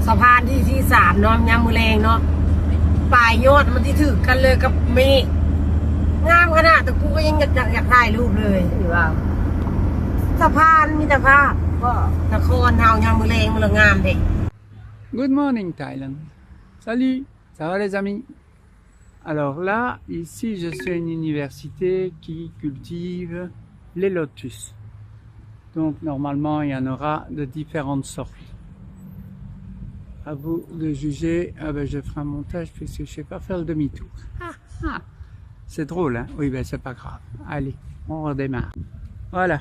สะพานที่สามเนาะยามมือแรงเนาะปลายยอดมันที่ถือกันเลยกับเมฆงามขนาดแต่กูก็ยังอยากถ่ายรูปเลยหรือว่าสะพานมีแต่ภาพก็นครเฮายามมือแรงมันงามเด็ก Good morning Thailand. Salut, ça va les amis? Alors là, ici je suis à une université qui cultive les lotus. Donc normalement il y en aura de différentes sortes. À vous de juger. Ah ben je ferai un montage puisque je sais pas faire le demi-tour. C'est drôle hein? Oui ben c'est pas grave. Allez, on redémarre. Voilà.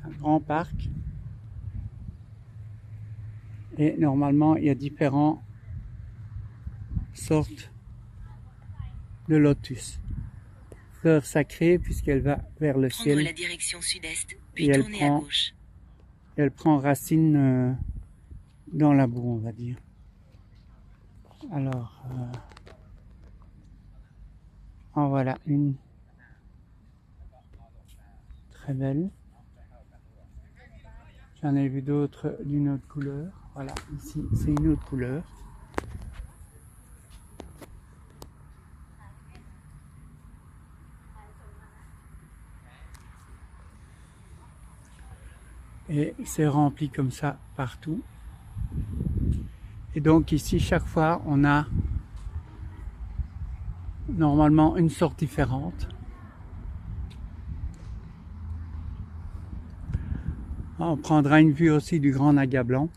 Un grand parc et normalement il y a différentes sortes de lotus. Fleur sacrée puisqu'elle va vers le ciel. Prendre la direction sud-est, puis Et tourner à gauche. Elle prend racine dans la boue, on va dire. Alors, en voilà une très belle. J'en ai vu d'autres d'une autre couleur. Voilà, ici c'est une autre couleur. Et c'est rempli comme ça partout. Et donc ici chaque fois on a normalement une sorte différente. On prendra une vue aussi du Grand Naga Blanc.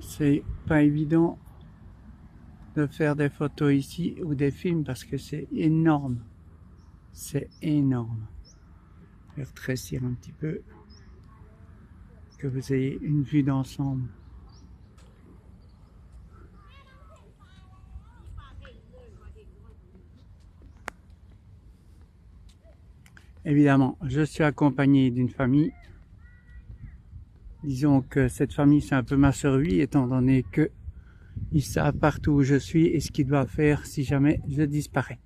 C'est pas évident de faire des photos ici ou des films parce que c'est énorme. C'est énorme. Je vais rétrécir un petit peu, que vous ayez une vue d'ensemble. Évidemment, je suis accompagné d'une famille. Disons que cette famille, c'est un peu ma survie, étant donné que ils savent partout où je suis et ce qu'ils doivent faire si jamais je disparais.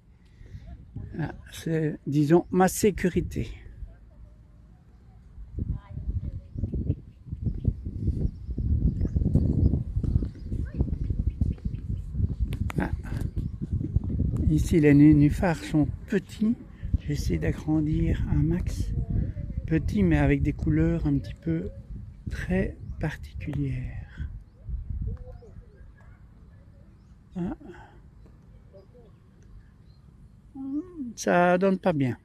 C'est, disons, ma sécurité. Ici, les nénuphars sont petits. J'essaie d'agrandir un max. Petits, mais avec des couleurs un petit peu très particulières. Ça donne pas bien.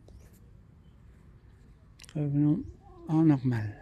Revenons en normal.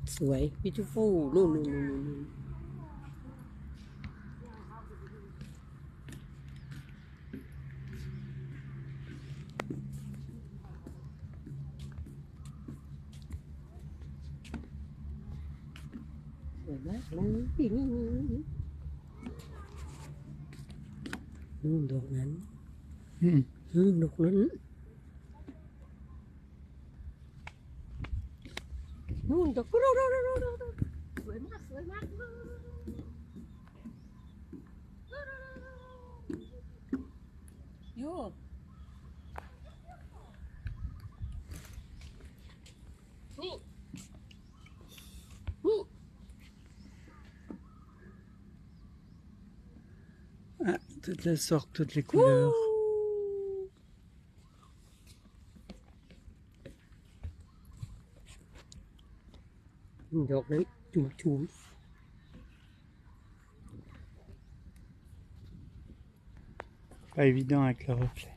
Sweet, beautiful. No. สวยมากเลยนู่นดอกนั้นดอกนั้นนู่นดอกสวยมากโย่นี่ Ah, toutes les sortes, toutes les couleurs. Dọc đấy. Lotus. Pas évident avec le reflet.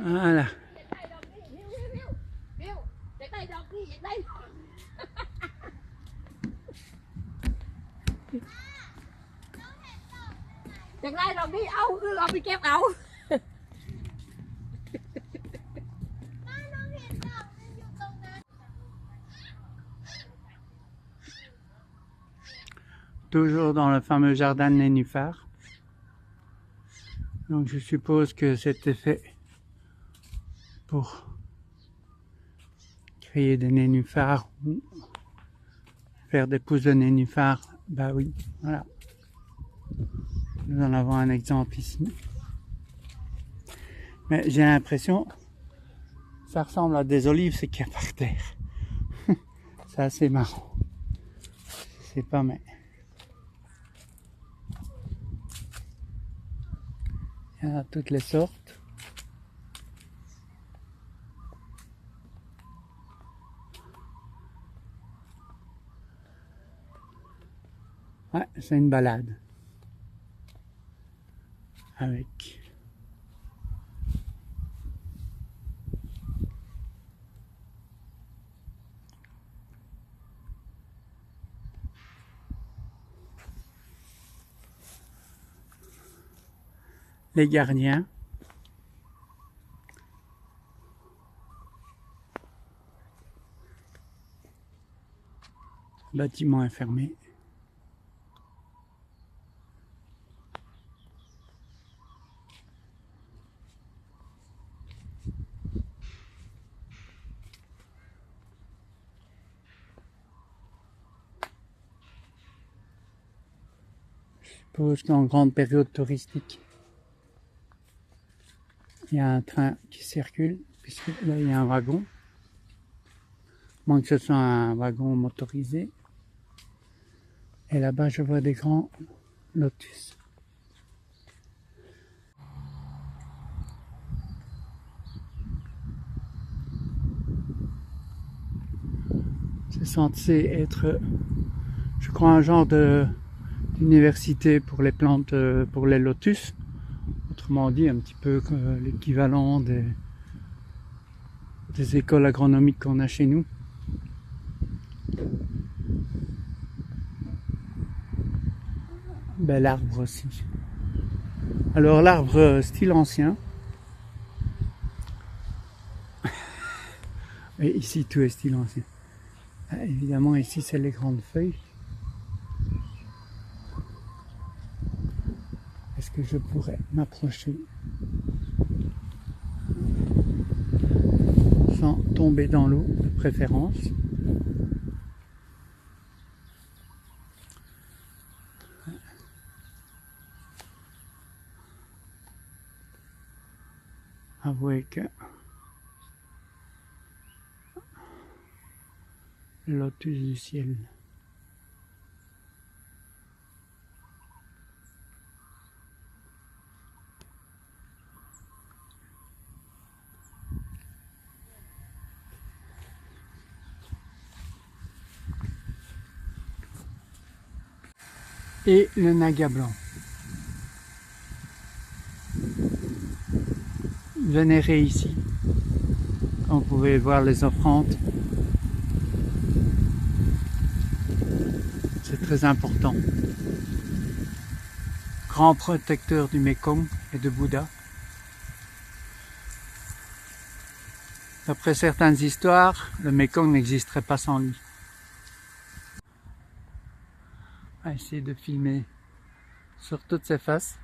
Voilà. อยากได้ดอกนี้เอาคือเอาไปเก็บเอา Toujours dans le fameux jardin de nénuphars. Donc je suppose que c'était fait pour créer des nénuphars ou faire des pousses de nénuphars. Bah oui, voilà. Nous en avons un exemple ici. Mais j'ai l'impression, ça ressemble à des olives, ce qu'il y a par terre. C'est assez marrant. C'est pas mal. Il y en a toutes les sortes. Ouais, c'est une balade. Avec les gardiens. Le bâtiment est fermé. Je suppose qu'en grande période touristique, il y a un train qui circule, puisque là il y a un wagon. Moins que ce soit un wagon motorisé. Et là-bas je vois des grands lotus. C'est censé être, je crois, un genre d'université pour les plantes, pour les lotus. Autrement dit, un petit peu l'équivalent des écoles agronomiques qu'on a chez nous. Bel arbre aussi. Alors l'arbre style ancien. Et ici tout est style ancien. Ah, évidemment ici c'est les grandes feuilles. Est-ce que je pourrais m'approcher sans tomber dans l'eau de préférence? Avouez que le lotus du ciel. Et le naga blanc. Vénéré ici. Comme vous pouvez voir les offrandes. C'est très important. Grand protecteur du Mekong et de Bouddha. D'après certaines histoires, le Mekong n'existerait pas sans lui. On va essayer de filmer sur toutes ses faces.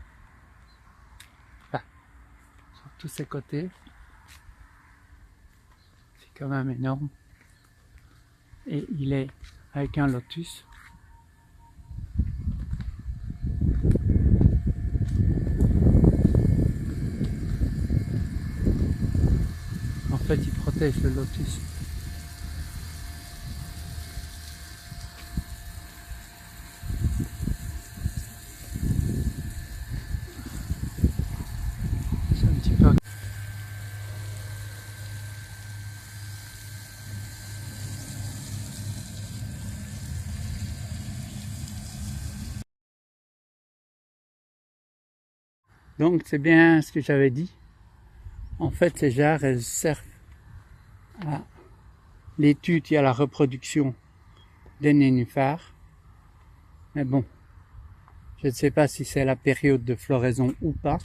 Enfin, sur tous ses côtés. C'est quand même énorme. Et il est avec un lotus. En fait, il protège le lotus. Donc c'est bien ce que j'avais dit. En fait, ces jarres, elles servent à l'étude et à la reproduction des nénuphars. Mais bon, je ne sais pas si c'est la période de floraison ou pas.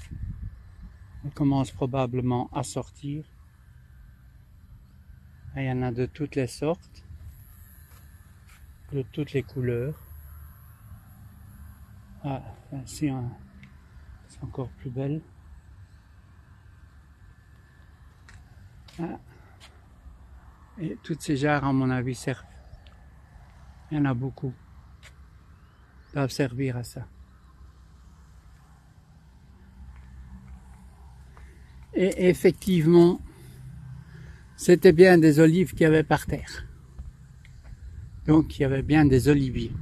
Elle commence probablement à sortir. Et il y en a de toutes les sortes, de toutes les couleurs. Ah, ici, c'est encore plus belle. Ah. Et toutes ces jarres, à mon avis, servent. Il y en a beaucoup. Doivent servir à ça. Et effectivement, c'était bien des olives qu'il y avait par terre. Donc il y avait bien des oliviers.